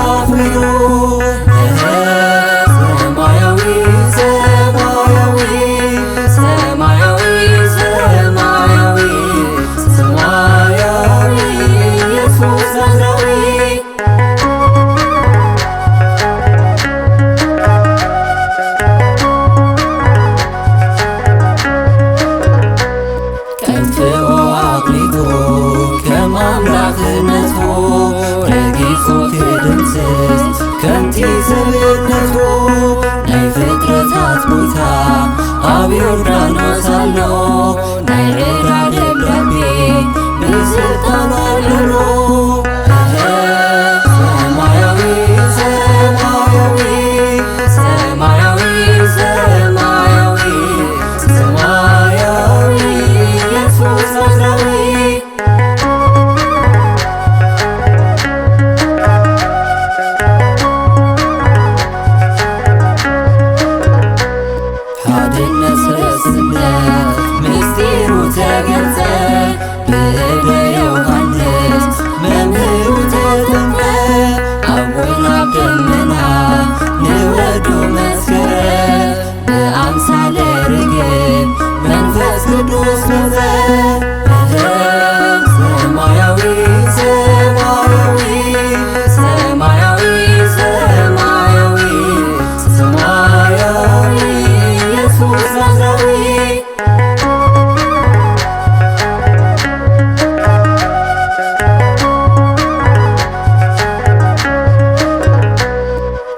አፍርዮ ሰማያዊ ሰማያዊ ሰማያዊ ሰማያዊ ሰማያዊ ኢየሱስ ናዝራዊ ቀንትኦ አቅሊቶ ከማምላክነቱ ረጊጹ ክድምስስ ከምቲ ሰብእነቱ ናይ ፍጥረታት ቦታ ኣብ ዮርዳኖስ ኣሎ ናይ ዕዳ ደብዳቤ ብስልጣኑ ኣለሎ ሰማያዊ ሰማያዊ ሰማያዊ ሰማያዊ ሰማያዊ ኢየሱስ ናዝራዊ ሓድነት ስስነት ምስጢሩ ተገልጸ ብእደ ዮሃንስ መምህሩ ተጠምቀ ኣብ ወይና ደመና ንወዱ መስከረ ብኣምሳለ ርግብ መንፈስ ቅዱስ መጸ ሰማያዊ ሰማያዊ ሰማያዊ ሰማያዊ ሰማያዊ ኢየሱስ ናዝራዊ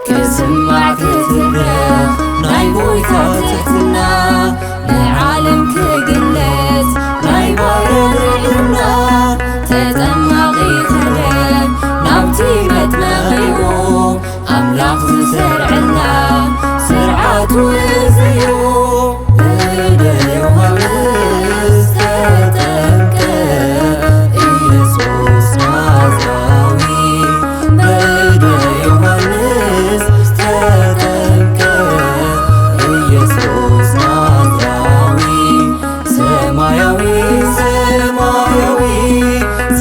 ክስማዕ ክትብረኽ ናይ ጎይታ ትሕትና ንዓለም ክግለጽ ናይ ባርያ ርግና ተጠማቒ ትረብ ናብቲ መጥመቒኡ ኣምላኽ ዝሰርዐና ስርዓቱ እዝዩ ብእደ ዮሃንስ ተጠምቀ ኢየሱስ ናዝራዊ ብእደ ዮሃንስ ተጠምቀ ኢየሱስ ናዝራዊ ሰማያዊ ሰማያዊ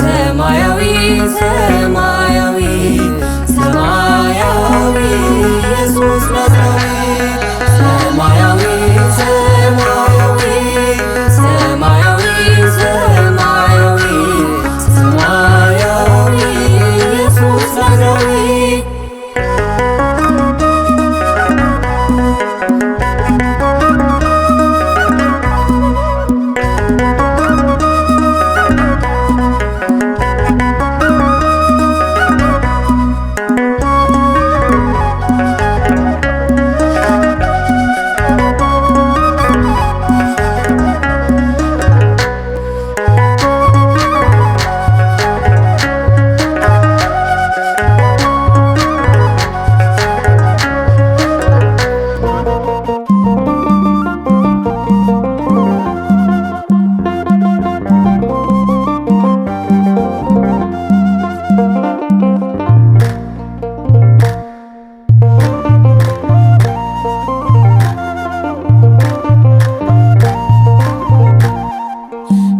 ሰማያዊ ሰማያዊ ሰማያዊ ኢየሱስ ናዝራዊ ሰማያዊ ሰማያዊ ሰማያዊ ሰማያዊ ሰማያዊ ኢየሱስ ናዝራዊ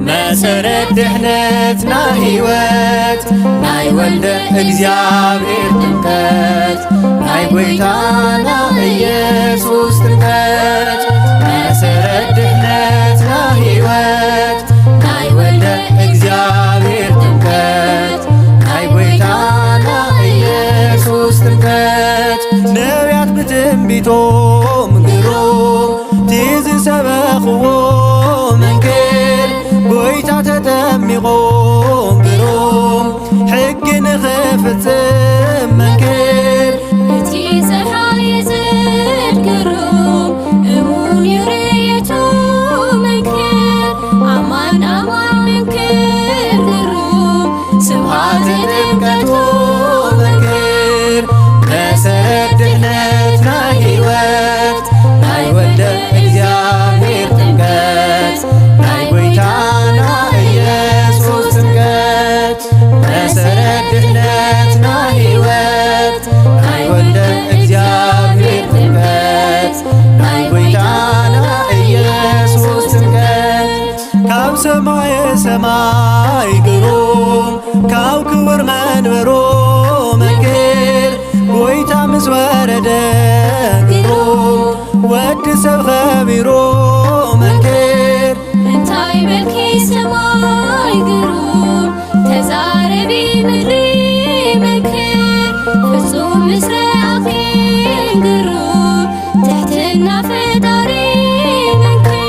መሰረት ድሕነትና ሕይወት ናይ ወልደ እግዚአብሔር ጥምቀት ናይ ጎይታና ኢየሱስ ጥምቀት መሰረት ድሕነትና ሕይወት ናይ ወልደ እግዚአብሔር ጥምቀት ናይ ጎይታና ኢየሱስ ጥምቀት ነቢያት ብትንቢቶም ግሩም ትዝሰበኽዎ መንክር ጎይታ ተጠሚቖም ግሩም ሕጊ ንኽፍጽም መንክር እቲ ፀሓይ የጽድቅ ግሩም እሙን ይርየቱ መንክር ኣማን ኣማን መንክር ግሩም ስብሃት ጥምቀቱ መንክር መሰረት ድሕነትና ሕይወት ናይ ወልደ እግዚአብሔር ጥምቀት ናይ ጎይታና ኢየሱስ ጥምቀት መሰረት ድሕነትና ሕይወት ናይ ወልደ እግዚአብሔር ጥምቀት ናይ ጎይታና ኢየሱስ ጥምቀት ካብ ሰማየ ሰማይ ግሩም ካብ ክቡር መንበሮ መንክር ምስራቅ ግሩም ትሕትና ፈጣሪ መንክር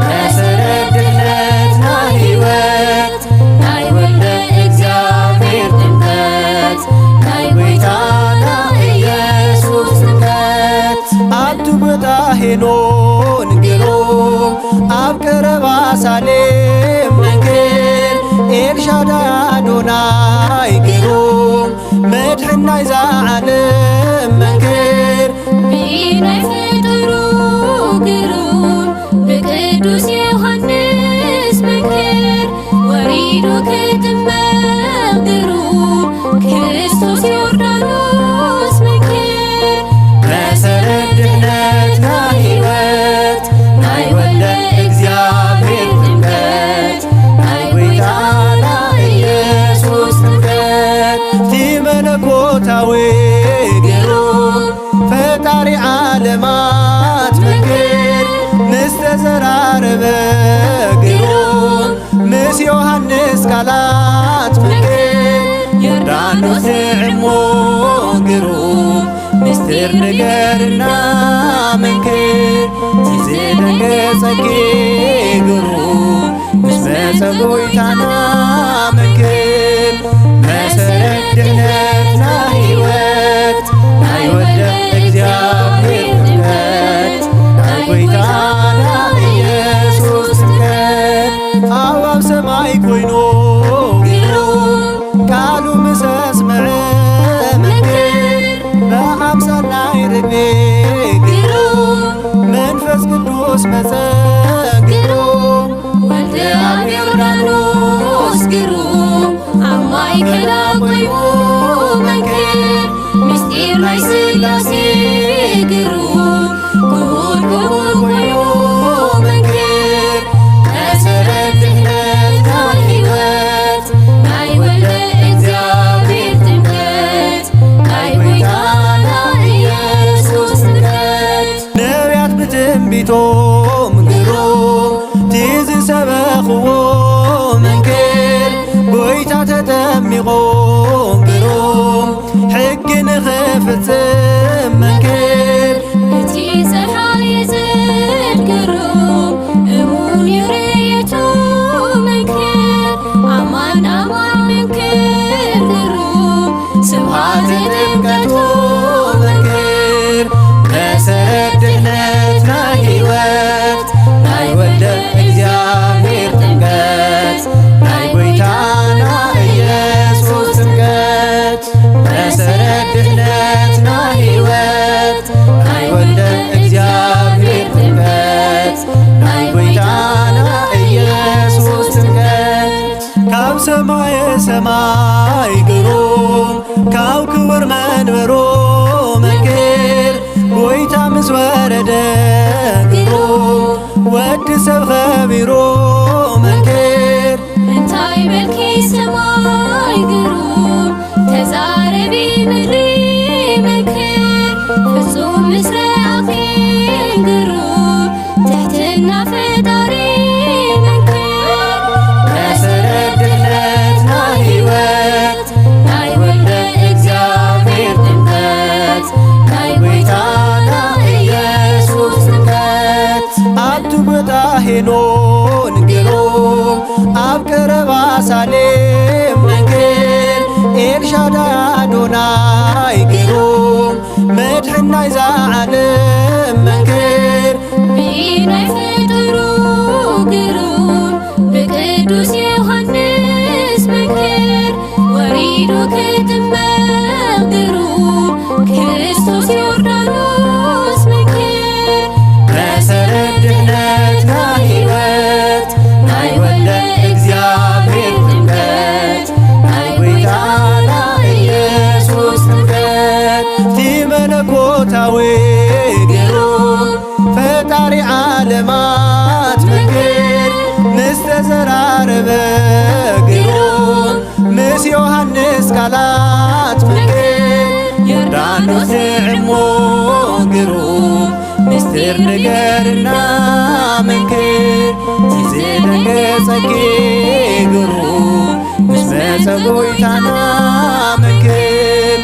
መሰረት ድኅነት ናይ ሕይወት ናይ ወልደ እግዚአብሔር ጥምቀት ናይ ጎይታና ኢየሱስ ጥምቀት ኣብቲ ቦታ ሄኖን ግሩም ኣብ ቀረባ ሳሌም መንክር ኤልሻዳይ አዶናይ ግሩም መድሕን ናይ ዝዓለም መንክር ብናይ ፈጠሩ ግሩም ብቅዱስ ዮሐንስ መንክር ወሪዱ ክጥመቅ ግሩም ክርስቶስ ዮርዳኖስ መንክር መሰረት ድኅነት ናይ ሕይወት ናይ ወልደ እግዚአብሔር ጥምቀት ናይ ጎይታና ኢየሱስ ጥምቀት እቲ መለኮታዊ ግሩም ፈጣሪ ዓለማት መንክር ምስ ተዘራረበ ግሩም ምስ ዮሐንስ ቃላት መንክር ዮርዳኖስ ንዕሞ ግሩም ምስጢር ንገርና መንክር ዝደንገጸኪ ግሩም ምስ መጸ ጎይታና መንክር መሰረት ድኅነት ናይ ሕይወት ናይ ወልደ እግዚአብሔር ጥምቀት ናይ ጎይታና ኢየሱስ ጥምቀት ኣብ ሰማይ ኮይኑ ግሩም ቃሉ ምስ አስመዐ መንክር በአምሳል ናይ ርግቤ ግሩም መንፈስ ቅዱስ መጸ ግሩም ወልደ አብ ዮርዳኖስ ግሩም ኣብ ማእከላ ኮይኑ መንክር ምስጢር ናይ ሥላሴ ግሩም ክቡር ክቡር ኮይኑ መንክር መሰረት ድኅነት ናይ ሕይወት ናይ ወልደ እግዚአብሔር ጥምቀት ናይ ጎይታና ኢየሱስ ጥምቀት ነቢያት ብትንቢቶም ግሩም ትዝሰበኽዎ መንክር ጎይታ ተጠሚቖ ግሩም ሕጊ ንኽፍጽም መንክር እቲ ፀሓይ የጽድቅ ግሩም እሙን ይርየቱ መንክር አማን አማን መንክር ግሩም ስብሐት ጥምቀቱ መንክር መሰረት ድኅነት ናይ ሕይወት ናይ ወልደ እግዚአብሔር ጥምቀት ናይ ጎይታና ኢየሱስ ጥምቀት መሰረት ድኅነት ናይ ሕይወት ናይ ወልደ እግዚአብሔር ጥምቀት ናይ ጎይታና ኢየሱስ ጥምቀት ካብ ሰማየ ሰማይ ግሩም ካብ ክቡር መንበሮ መንክር ጎይታ ምስ ወረደ ግሩም ወዲ ሰብ ኸቢሮ መንክር እንታይ መልኪ ሰማይ ግሩም ተዛረቢ ምድሪ መንክር ፍጹም ምስራቅ ግሩም ትሕትና ፈጣሪ መንክር መሰረት ድኅነት ናይ ሕይወት ናይ ወልደ እግዚአብሔር ጥምቀት ናይ ጎይታና ኢየሱስ ጥምቀት ኣብቲ ቦታ ሄኖን ግሩም ኣብ ቀረባ ሳሌም መንክር ኤልሻዳይ አዶናይ ግሩም መድሕን ናይ ዝዓለም መንክር ብናይ ፈጠሩ ግሩም ብቅዱስ ዮሐንስ መንክር ወሪዱ ክጥመቅ ግሩም ክርስቶስ ዮርዳኖስ መንክር መሰረት ድኅነት ናይ ሕይወት ናይ ወልደ እግዚአብሔር ጥምቀት ናይ ጎይታና ኢየሱስ ጥምቀት እቲ መለኮታዊ ግሩም ፈጣሪ ዓለማት መንክር ምስ ተዘራረበ ግሩም ምስ ዮሐንስ ቃላት መንክር ዮርዳኖስ ንዕሞ ግሩም ምስጢር ንገርና መንክር ዝደንገጸኪ ግሩም ምስ መጸ ጎይታና መንክር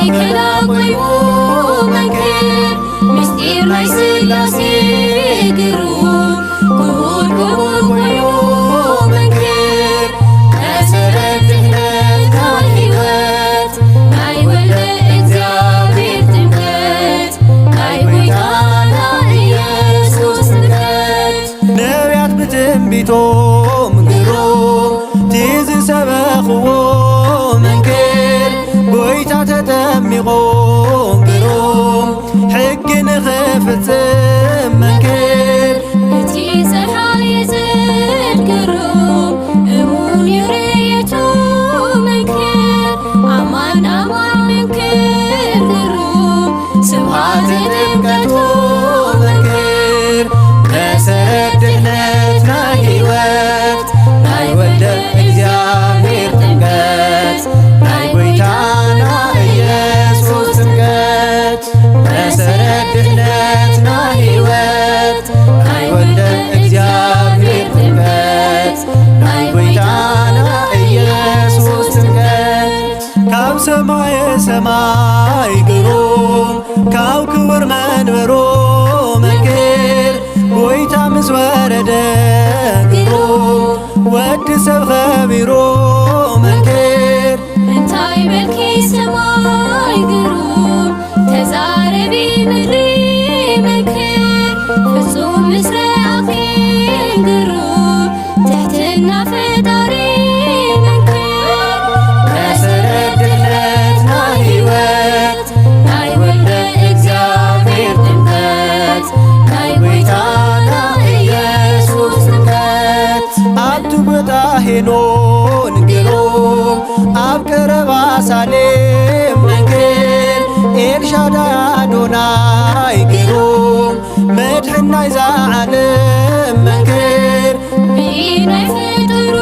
ማእከላ ኮይኑ መንክር ምስጢር ናይ ሥላሴ ግሩም ክቡር ክቡር ኮይኑ መንክር መሰረት ድኅነት ናይ ሕይወት ናይ ወልደ እግዚአብሔር ጥምቀት ናይ ጎይታና ኢየሱስ ጥምቀት ነቢያት ብትንቢቶም ግሩም ትዝሰበኽዎ መንክር ጎይታ ተጠሚቖ ግሩም ሕጊ ንኽፍጽም መንክር እቲ ፀሓይ የጽል ግሩም እሙን ይርየቱ መንክር አማን አማን መንክር ግሩም ስብሐት ጥምቀቱ መንክር መሰረት ድኅነት ናይ ሕይወት ናይ ወልደ እግዚአብሔር ጥምቀት ናይ ጎይታና ኢየሱስ ጥምቀት መሰረት ድኅነት ናይ ሕይወት ናይ ወልደ እግዚአብሔር ጥምቀት ናይ ጎይታና ኢየሱስ ጥምቀት ካብ ሰማየ ሰማይ ግሩም ካብ ክቡር መንበሮ መንክር ጎይታ ምስ ወረደ ግሩም ወዲ ሰብ ኸቢሮ መንክር እንታይ መልኪ ሰማይ ግሩም ተዛረቢ ምድሪ መንክር ፍጹም ምስለ አኼን ግሩም ትሕትና ፈጣሪ መንክር መሰረት ድኅነት ናይ ሕይወት ናይ ወልደ እግዚአብሔር ጥምቀት ናይ ጎይታና ኢየሱስ ጥምቀት ኣብቲ ቦታ ሄኖን ግሩም ኣብ ቀረባ ሳሌም መንክር ኤልሻዳይ አዶናይ ግሩም መድሕን ናይ ዝዓለም መንክር ብናይ ፈጠሩ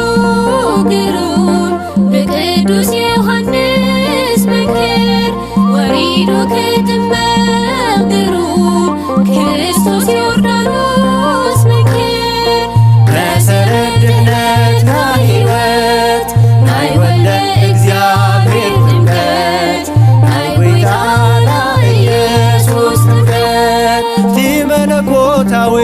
ግሩም ብቅዱስ ዮሐንስ መንክር ወሪዱ ክጥመቅ ግሩም ክርስቶስ ዮርዳኖስ መንክር መሰረት ድኅነት ናይ ሕይወት ናይ ወልደ እግዚአብሔር ጥምቀት ናይ ጎይታና ኢየሱስ ጥምቀት እቲ መለኮታዊ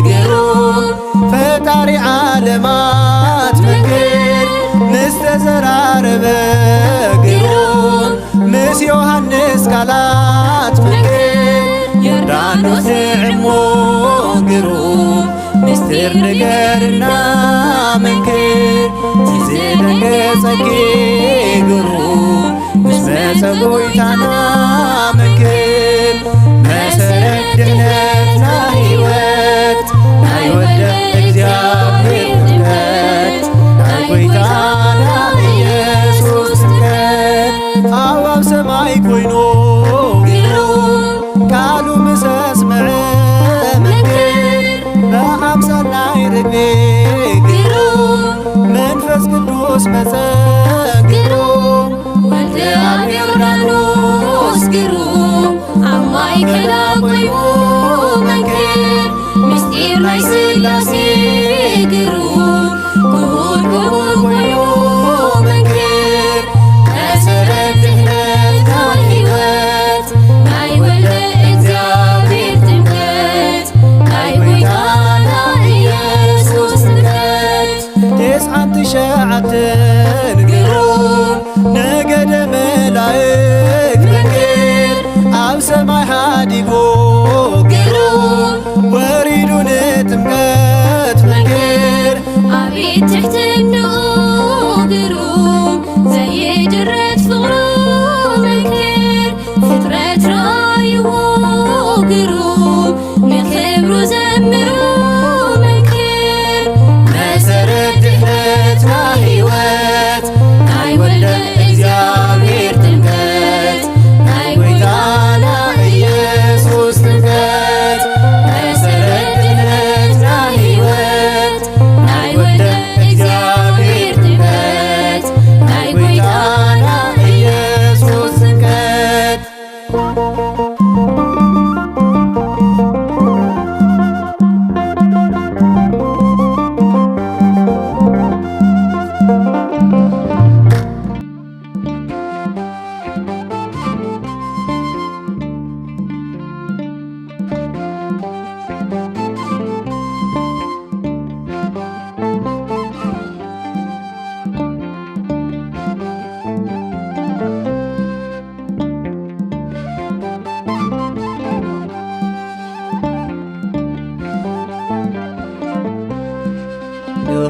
ግሩም ፈጣሪ ዓለማት መንክር ምስ ተዘራረበ ግሩም ምስ ዮሐንስ ቃላት መንክር ዮርዳኖስ ንዕሞ ግሩም ምስጢር ንገርና መንክር ዝደንገጸኪ ግሩም ምስ መጸ ጎይታና መንክር መሰረት ድኅነት ናይ ሕይወት ናይ ወልደ እግዚአብሔር ጥምቀት ናይ ጎይታና ኢየሱስ ጥምቀት ኣብ ሰማይ ኮይኑ ግሩም ቃሉ ምስ አስምዐ መንክር በአምሳል ናይ ርግቤ ግሩም መንፈስ ቅዱስ መጸ ግሩም ወልደ አብ ዮርዳኖስ ግሩም ኣብ ማእከላ ኮይኑ መንክር ምስጢር ናይ ሥላሴ ግሩም ክቡር ክቡር ኮይኑ መንክር መሰረት ድኅነት ናይ ሕይወት ናይ ወልደ እግዚአብሔር ጥምቀት ናይ ጎይታና ኢየሱስ ጥምቀት ትስዓን ትሸዓትን ግሩም ነገደ መላእክት መንክር ኣብ ሰማይ ሃዲጎ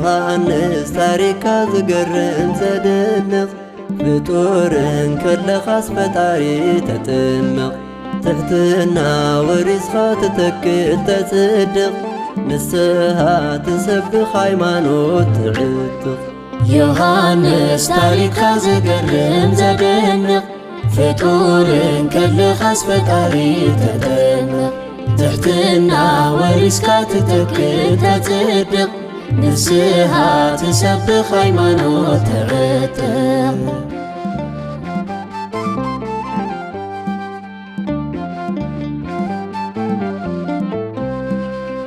ዮሐንስ ታሪካ ዝገርም ዘደንቕ ፍጡርን ከለኻስ ፈጣሪ ተጥምቕ ትሕትና ወሪስኻ ትተክል ተጽድቕ ንስሓ ትሰብኽ ሃይማኖት ትዕጥቕ ዮሐንስ ታሪካ ዝገርም ዘደንቕ ፍጡርን ከለኻስ ፈጣሪ ተጥምቕ ትሕትና ወሪስካ ትተክል ተጽድቕ ንስሓ ትሰብኽ ሃይማኖት ትዕጥቕ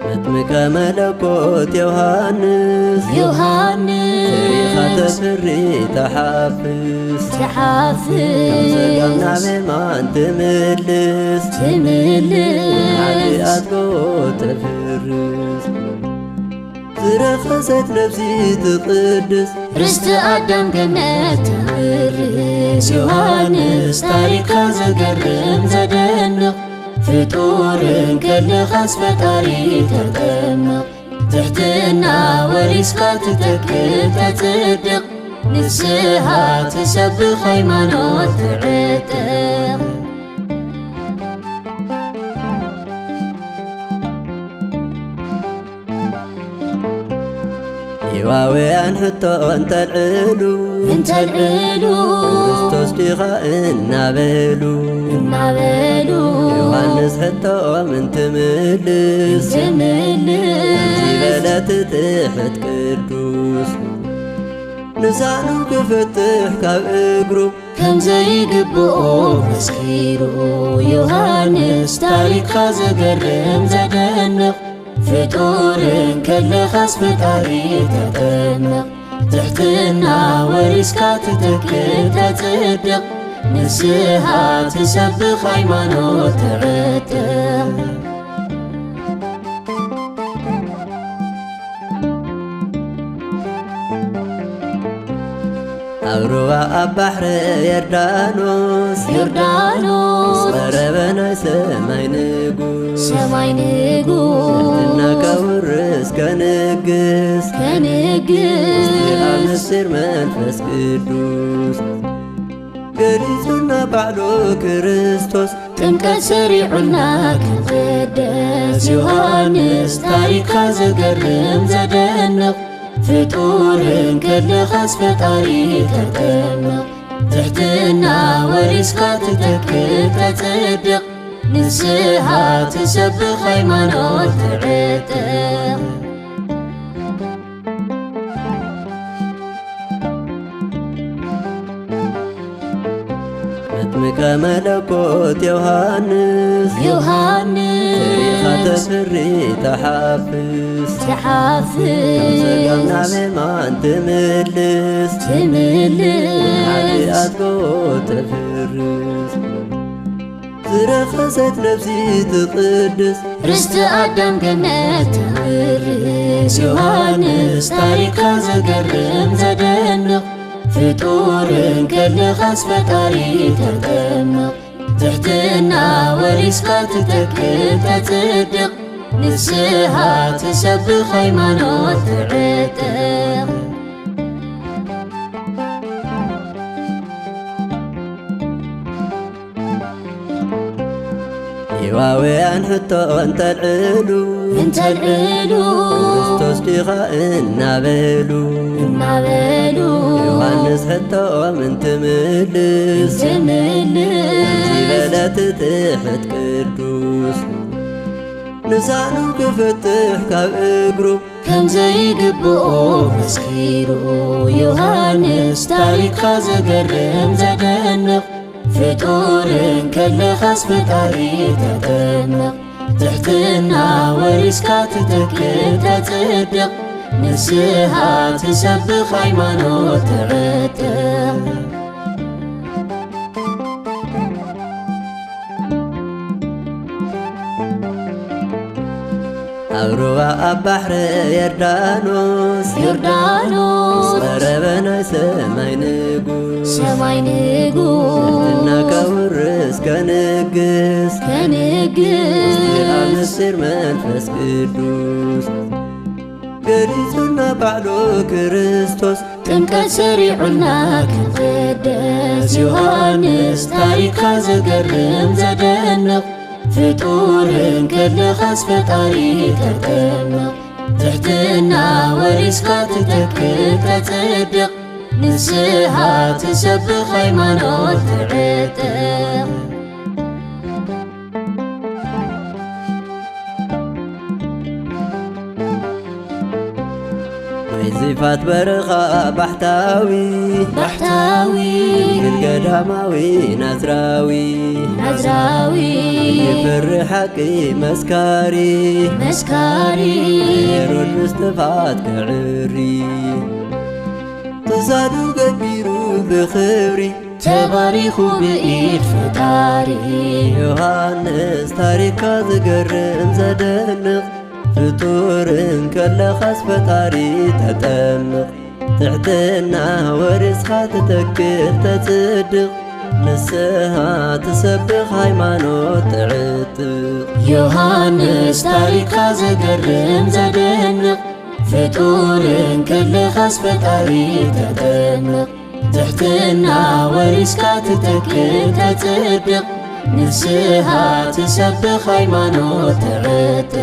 መጥምቀ መለኮት ዮሐንስ ተሪኻ ተፍሪ ተሓፍስ ዘጋምና ቤማን ትምልስ ሓጢኣትኮ ተፍርስ ዝረኸሰት ነፍሲ ትቕድስ ርስቲ ኣዳም ገነት ትውርስ ዮሐንስ ታሪካ ዘገርም ዘደንቕ ፍጡርን ከለኻስ ፈጣሪ ተጥምቕ ትሕትና ወሪስካ ትተክል ተጽድቕ ንስሓ ትሰብኽ ሃይማኖት ትዕጥቕ ሌዋውያን ሕቶ እንተልዕሉ ክርስቶስ ዲኻ እናበሉ ዮሐንስ ሕቶኦም እንትምልስ ዝበለት ትሕት ቅዱስ ንሳኑ ክፍትሕ ካብ እግሩ ከምዘይግብኦ መስኪሩ ዮሐንስ ታሪካ ዘገርም ዘደንቕ ፍጡርን ከለኻስ ፈጣሪ ተጥምቕ ትሕትና ወሪስካ ትተክል ተጽድቕ ንስሓ ትሰብኽ ሃይማኖት ትዕጥቕ ኣብ ሩባ ኣብ ባሕሪ ዮርዳኖስ ቀረበ ናይ ሰማይ ንጉስ ትሕትና ከውርስ ከንግስ ምስጢር ምስጢር መንፈስ ቅዱስ ገሊጹና ባዕሉ ክርስቶስ ጥምቀት ሰሪዑና ክንቅደስ ዮሐንስ ታሪካ ዘገርም ዘደንቕ ፍጡርን ከለኻስ ፈጣሪ ተጥምቕ ትሕትና ወሪስካ ትተክል ተጽድቕ ንስሓ ትሰብኽ ሃይማኖት ትዕጥቕ መጥምቀ መለኮት ዮሐንስ ተሪኻ ተፍሪ ተሓፍስ ዘጋምና ቤማን ትምልስ ሓጢኣትኮ ተፍርስ ዝረኸሰት ነፍሲ ትቕድስ ርስቲ ኣዳም ገነት ትውርስ ዮሐንስ ታሪካ ዘገርም ዘደንቕ ፍጡርን ከለኻስ ፈጣሪ ተጥምቕ ትሕትና ወሪስካ ትተክል ተጽድቕ ንስሓ ትሰብኽ ሃይማኖት ትዕጥቕ ሌዋውያን ሕቶ እንተልዕሉ ክርስቶስ ዲኻ እናበሉ ዮሐንስ ሕቶኦም እንትምልስ ዝበለት ትሕት ቅዱስ ንሳኑ ክፍትሕ ካብ እግሩ ከምዘይግብኦ መስኪሩ ዮሐንስ ታሪካ ዘገርም ዘደንቕ ፍጡርን ከለኻስ ፈጣሪ ተጥምቕ ትሕትና ወሪስካ ትተክል ተጽድቕ ንስሓ ትሰብኽ ሃይማኖት ትዕጥቕ ኣብ ሩባ ኣብ ባሕሪ ዮርዳኖስ ቀረበ ናይ ሰማይ ንጉስ ትሕትና ከውርስ ከንግስ ምስጢር ምስጢር መንፈስ ቅዱስ ገሊጹና ባዕሉ ክርስቶስ ጥምቀት ሰሪዑና ክንቅደስ ዮሐንስ ታሪካ ዘገርም ዘደንቕ ፍጡርን ከለኻስ ፈጣሪ ተጠምቕ ትሕትና ወሪስካ ትተክል ተጽድቕ ንስሓ ትሰብኽ ሃይማኖት ትዕጥቕ ናይዚፋት በረኻ ባሕታዊ ገዳማዊ ናዝራዊ ይፍሪ ሓቂ መስካሪ ሄሮድስ ጥፋት ክዕሪ ክሳዱ ገቢሩ ብኽብሪ ተባሪኹ ብኢድ ፈጣሪ ዮሐንስ ታሪካ ዝገርም ዘደንቕ ፍጡርን ከለኻስ ፈጣሪ ተጠምቕ ትሕትና ወሪስኻ ትተክል ተጽድቕ ንስሓ ትሰብኽ ሃይማኖት ትዕጥቕ ዮሐንስ ታሪካ ዘገርም ዘደንቕ ፍጡርን ከለኻስ ፈጣሪ ተጠምቕ ትሕትና ወሪስካ ትተክል ተጽድቕ ንስሓ ትሰብኽ ሃይማኖት ትዕጥቕ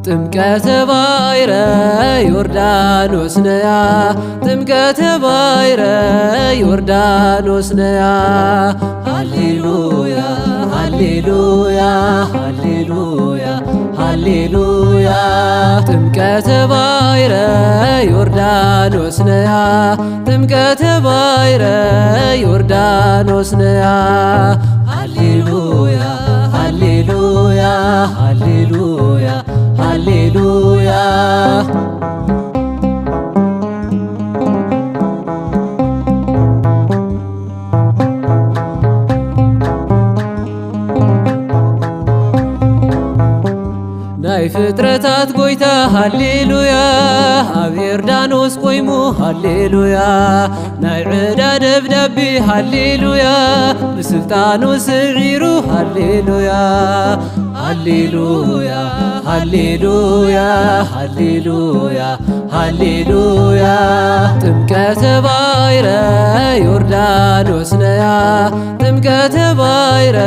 ጥምቀተ ባሕረ ዮርዳኖስ ነያ ጥምቀተ ባሕረ ዮርዳኖስ ነያ ሃሌሉያ ሃሌሉያ ሃሌሉያ ሃሌሉያ ጥምቀተ ባሕረ ዮርዳኖስ ነያ ጥምቀተ ባሕረ ዮርዳኖስ ነያ ሃሌሉያ ሃሌሉያ ሃሌሉያ ሃሌሉያ ናይ ፍጥረታት ጎይታ ሃሌሉያ ኣብ ዮርዳኖስ ቆይሙ ሃሌሉያ ናይ ዕዳ ደብዳቤ ሃሌሉያ ብስልጣኑ ስዒሩ ሃሌሉያ ሃሌሉያ ሃሌሉያ ሃሌሉያ ሃሌሉያ ጥምቀተ ባሕረ ዮርዳኖስ ነያ ጥምቀተ ባሕረ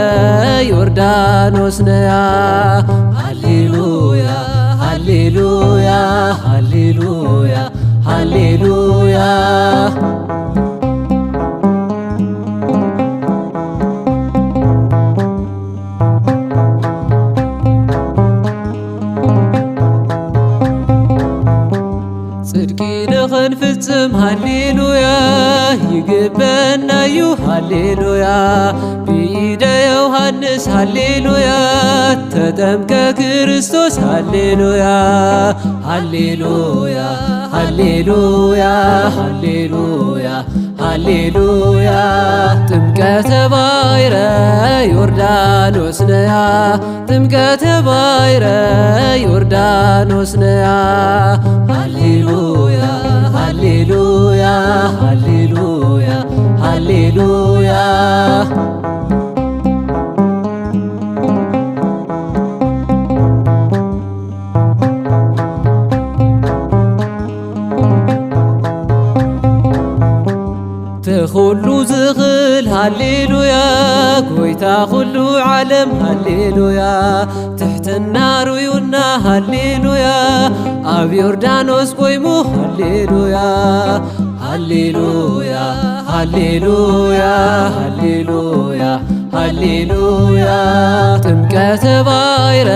ዮርዳኖስ ነያ ሃሌሉያ ሃሌሉያ ሃሌሉያ ሃሌሉያ ጽድቂ ንኽንፍጽም ሃሌሉያ ይግበናዩ ሃሌሉያ ብኢደ ዮሐንስ ሃሌሉያ ተጠምቀ ክርስቶስ ሃሌሉያ ሃሌሉያ ሃሌሉያ ሃሌሉያ ሃሌሉያ ጥምቀተ ባሕረ ዮርዳኖስ ነያ ጥምቀተ ባሕረ ዮርዳኖስ ነያ ሃሌሉያ ሃሌሉያ ሃሌሉያ ሃሌሉያ ተኹሉ ዝኽእል ሃሌሉያ ጎይታ ኩሉ ዓለም ሃሌሉያ ትሕትና ርዩና ሃሌሉያ ኣብ ዮርዳኖስ ቆይሙ ሃሌሉያ ሃሌሉያ ሃሌሉያ ሃሌሉያ ሃሌሉያ ጥምቀተ ባሕረ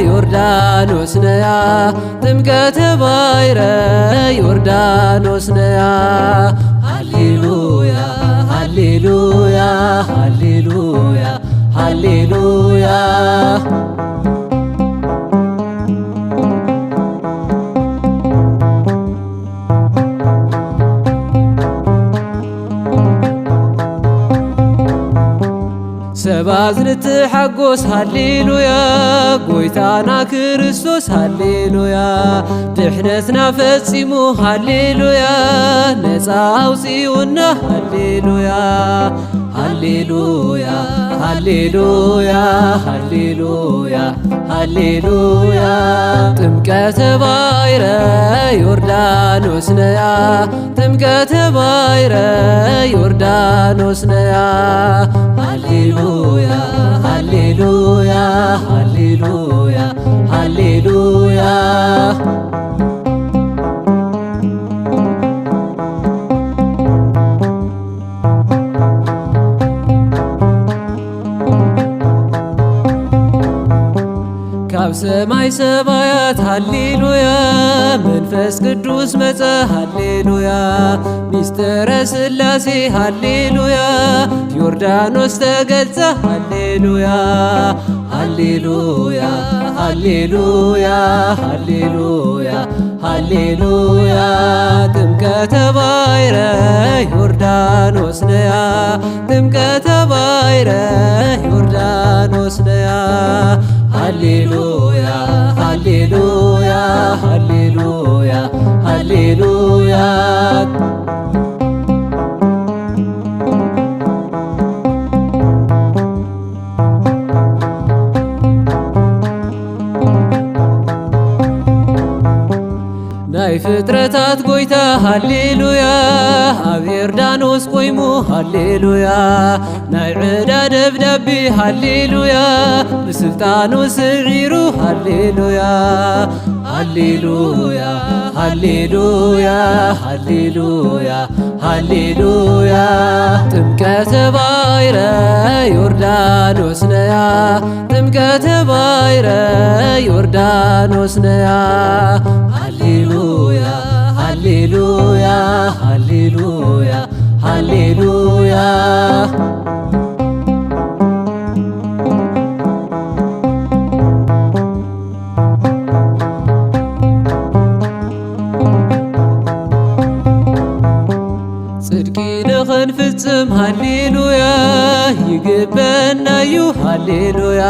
ዮርዳኖስ ነያ ጥምቀተ ባሕረ ዮርዳኖስ ነያ ሃሌሉያ ሃሌሉያ ሃሌሉያ ሃሌሉያ ሰባዝንት ሓጎስ ሃሌሉያ ጎይታና ክርስቶስ ሃሌሉያ ድሕነትና ፈጺሙ ሃሌሉያ ነፃ አውፂኡና ሃሌሉያ ሃሌሉያ ሃሌሉያ ሃሌሉያ ሃሌሉያ ጥምቀተ ባሕረ ዮርዳኖስ ነያ ጥምቀተ ባሕረ ዮርዳኖስ ነያ ሃሌሉያ ሃሌሉያ ሃሌሉያ ሃሌሉያ ካብ ሰማይ ሰማያት ሃሌሉያ መንፈስ ቅዱስ መጸ ሃሌሉያ ሚስጥረ ሥላሴ ሃሌሉያ ዮርዳኖስ ተገልጸ ሃሌሉያ ሃሌሉያ ሃሌሉያ ሃሌሉያ ሃሌሉያ ጥምቀተ ባሕረ ዮርዳኖስ ነያ ጥምቀተ ባሕረ ዮርዳኖስ ነያ ሃሌሉያ ሃሌሉያ ሃሌሉያ ሃሌሉያ ናይ ፍጥረታት ጎይታ ሃሌሉያ ኣብ ዮርዳኖስ ቆይሙ ሃሌሉያ ናይ ዕዳ ደብዳቤ ሃሌሉያ ብስልጣኑ ስዒሩ ሃሌሉያ ሃሌሉያ ሃሌሉያ ሃሌሉያ ሃሌሉያ ጥምቀተ ባሕረ ዮርዳኖስ ነያ ጥምቀተ ባሕረ ዮርዳኖስ ነያ ሃሌሉያ ሃሌሉያ ሃሌሉያ ሃሌሉያ ጽድቂ ንኽንፍጽም ሃሌሉያ ይግበናዩ ሃሌሉያ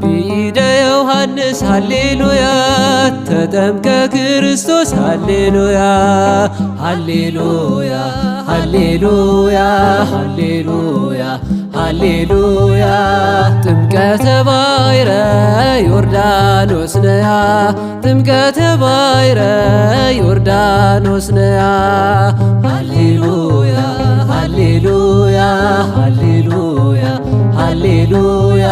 ብኢደ ዮሐንስ ሃሌሉያ ተጠምቀ ክርስቶስ ሃሌሉያ ሃሌሉያ ሃሌሉያ ሃሌሉያ ሃሌሉያ ጥምቀተ ባሕረ ዮርዳኖስ ነያ ጥምቀተ ባሕረ ዮርዳኖስ ነያ ሃሌሉያ ሃሌሉያ ሃሌሉያ ሃሌሉያ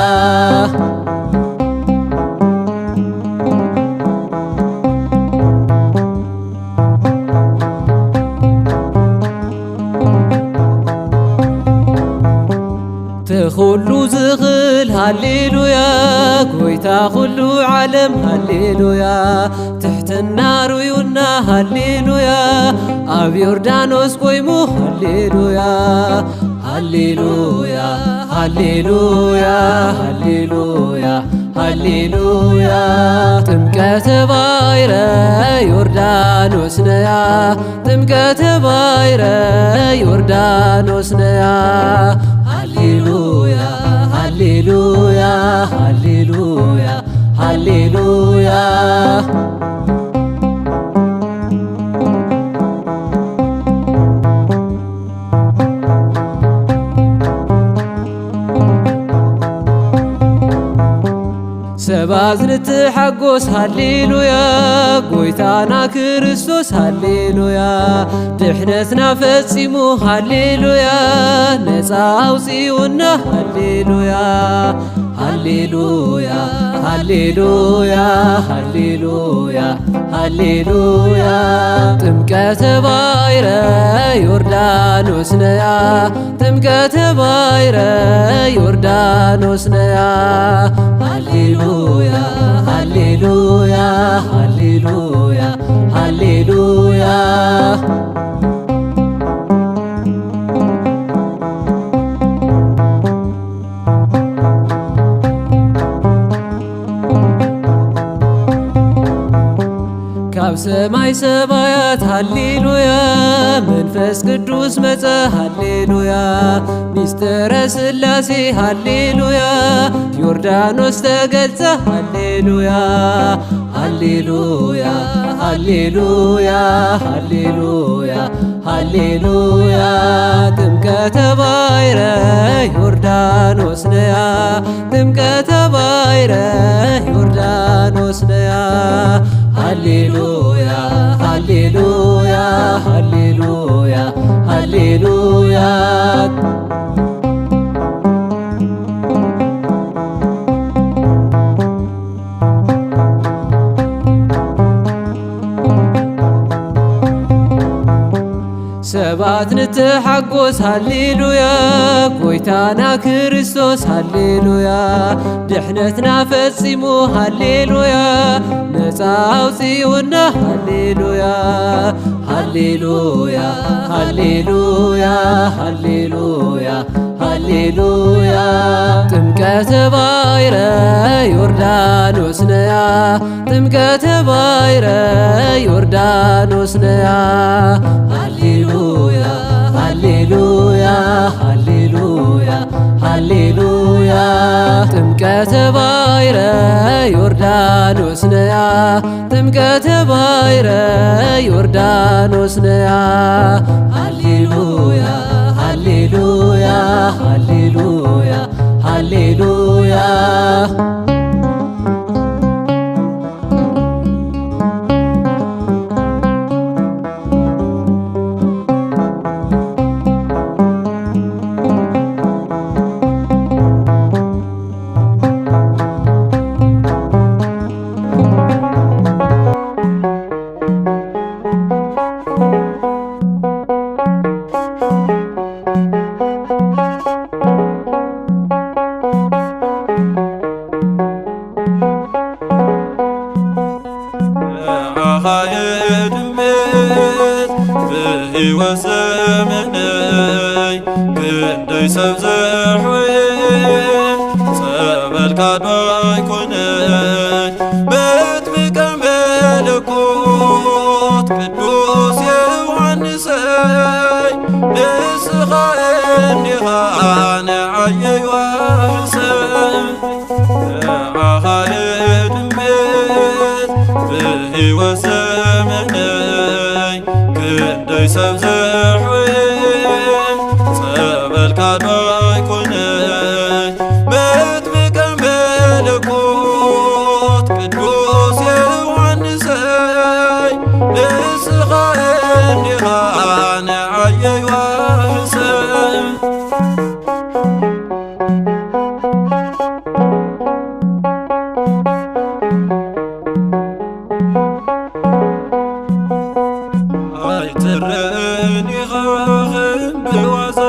ተኹሉ ዝኽእል ሃሌሉያ ጎይታ ኩሉ ዓለም ሃሌሉያ ትሕትና ርዩና ሃሌሉያ ኣብ ዮርዳኖስ ቆይሙ ሃሌሉያ ሃሌሉያ ሃሌሉያ ሃሌሉያ ሃሌሉያ ጥምቀተ ባሕረ ዮርዳኖስ ነያ ጥምቀተ ባሕረ ዮርዳኖስ ነያ ሃሌሉያ ሃሌሉያ ሃሌሉያ ሃሌሉያ ሰባዝንት ሓጎስ ሃሌሉያ ጎይታና ክርስቶስ ሃሌሉያ ድሕነትና ፈጺሙ ሃሌሉያ ነፃ አውፂኡና ሃሌሉያ ሃሌሉያ ሃሌሉያ ሃሌሉያ ሃሌሉያ ጥምቀተ ባሕረ ዮርዳኖስ ነያ ጥምቀተ ባሕረ ዮርዳኖስ ነያ ሃሌሉያ ሃሌሉያ ሃሌሉያ ሃሌሉያ ካብ ሰማይ ሰማያት ሃሌሉያ መንፈስ ቅዱስ መጸ ሃሌሉያ ሚስጥረ ሥላሴ ሃሌሉያ ዮርዳኖስ ተገልጸ ሃሌሉያ ሃሌሉያ ሃሌሉያ ሃሌሉያ ሃሌሉያ ጥምቀተ ባሕረ ዮርዳኖስ ነያ ጥምቀተ ባሕረ ዮርዳኖስ ነያ ሃሌሉያ ሃሌሉያ ሃሌሉያ ሃሌሉያ ሰባት ንትሓጐስ ሃሌሉያ ጐይታና ክርስቶስ ሃሌሉያ ድሕነትና ፈጺሙ ሃሌሉያ ነፃ አውፂኡና ሃሌሉያ ሃሌሉያ ሃሌሉያ ሃሌሉያ ሃሌሉያ ጥምቀተ ባሕረ ዮርዳኖስ ነያ ጥምቀተ ባሕረ ዮርዳኖስ ነያ ሃሌሉያ ሃሌሉያ ሃሌሉያ ሃሌሉያ ጥምቀተ ባሕረ ዮርዳኖስ ነያ ጥምቀተ ባሕረ ዮርዳኖስ ነያ ሃሌሉያ ሃሌሉያ ሃሌሉያ ሃሌሉያ በሕይወት ዘመነይ ክንደይ ሰብ ዘሕወየ ጸበል ካድዋይ ኮነይ በጥምቀ መለኮት ቅዱስ ዮሐንሰይ ንስኻ እኒኻ ንዓየይ ዋህሰይ ንዓኻ እድሜት በሕይወት ዘመነይ ክንደይ ሰብ ዘሕወየ ጸበል ካድዋይ ኮነይ በጥምቀ መለኮት ቅዱስ ዮሐንሰይ ንስኻ እኒኻ ንዓየይ ዋህሰይ ኣይትርአን ኢኻ ክንብዋዛ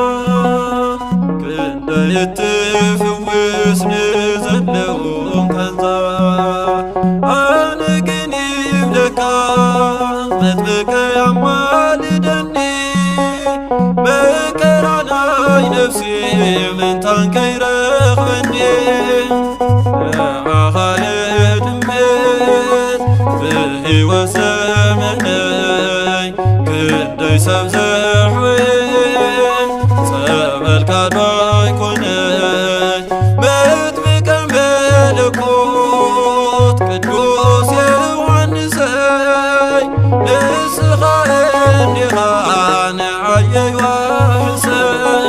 ክንደይ እትፍውስ ንዘለዎም ቃንዛ ኣነ ግን ይብለካ መጥምቀ ያማልደኒ መከራናይ ነፍሲ ምንታን ከይረኽበኒ ንዓኻ እድሜት በሕይወት ዘመነይ ክንደይ ሰብ ዘሕወየ ጸበል ካድዋይ ኮነይ በጥምቀ መለኮት ቅዱስ ዮሐንሰይ ንስኻ እኒኻ ንዓየይ ዋህሰይ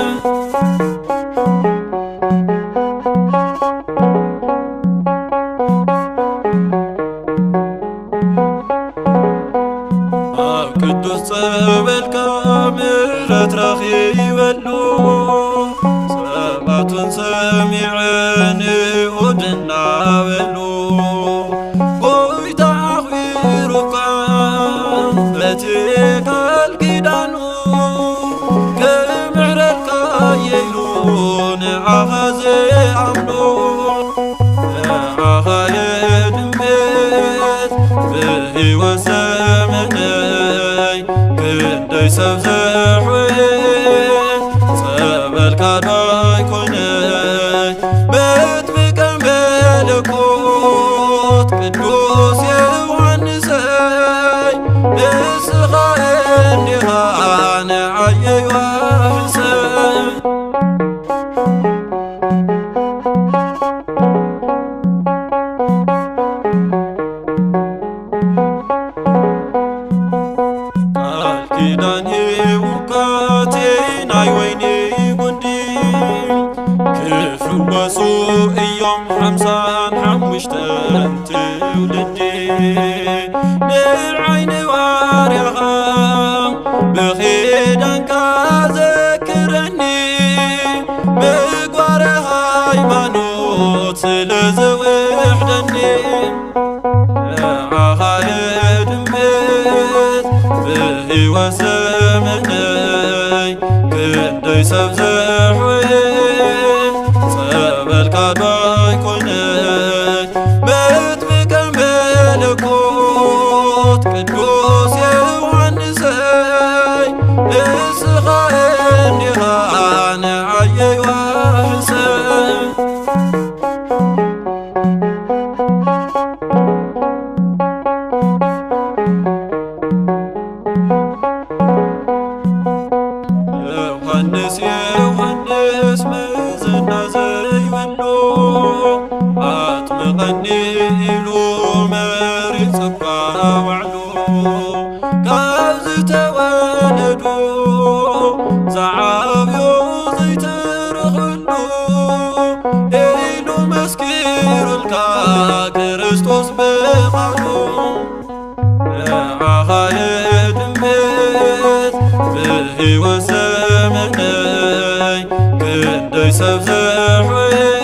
ኣብ ቅዱስ ጸበልካ ምሕረት ረኺበሉ ጸባቱን ሰሚዐን በሉ ጎይታ አኽቢሩካ በቲ ቃል ኪዳኑ ከምሕረትካ የኢሉ ንዓኻ ዘኣምኑ ንዓኻ የድንብት ብሕይወት ዘመነይ ክንደይ ሰብ ዘሕውት ጸበልካ ዶ ኣይኮነይ በጥብቀን መለኮት ቅዱስ ዮሐንሰይ ንስኻ እንዲኻ ንዓየ ዮሐንሰይ ቃል ኪዳን ይውቃቴ ናይ ወይኒ ጉንዲ ክፍወሱ እዮም 55 ትውልዲ ንዓይኒ ዋርያኻ ብኺዳንካ ዘክረኒ ምግባረ ሃይማኖት ስለ ዘውሕደኒ ንዓኻ የድንብት ብሕይወት ዘመነይ ክንደይ ሰብ ዘሕውት ጸበልካ ዶ ኣይኮነይ በጥብቀን መለኮት ቅዱስ ዮሐንሰይ ንስኻ እንዲኻ ንዓየ ዮሐንሰይ ዮሐንስ ዮሐንስ መዘና ዘይብሉ አጥምቐኒ ኢሉ መሪፅ እኳ ባዕሉ ካብ ዝተወለዱ ዝዓብዮ ዘይትረኽብሉ ኢሉ መስኪሩልካ ክርስቶስ ብቓሉ ንዓኻ የድንብት ብሕይወት ዘመነይ ክንደይ ሰብ ዘሕውት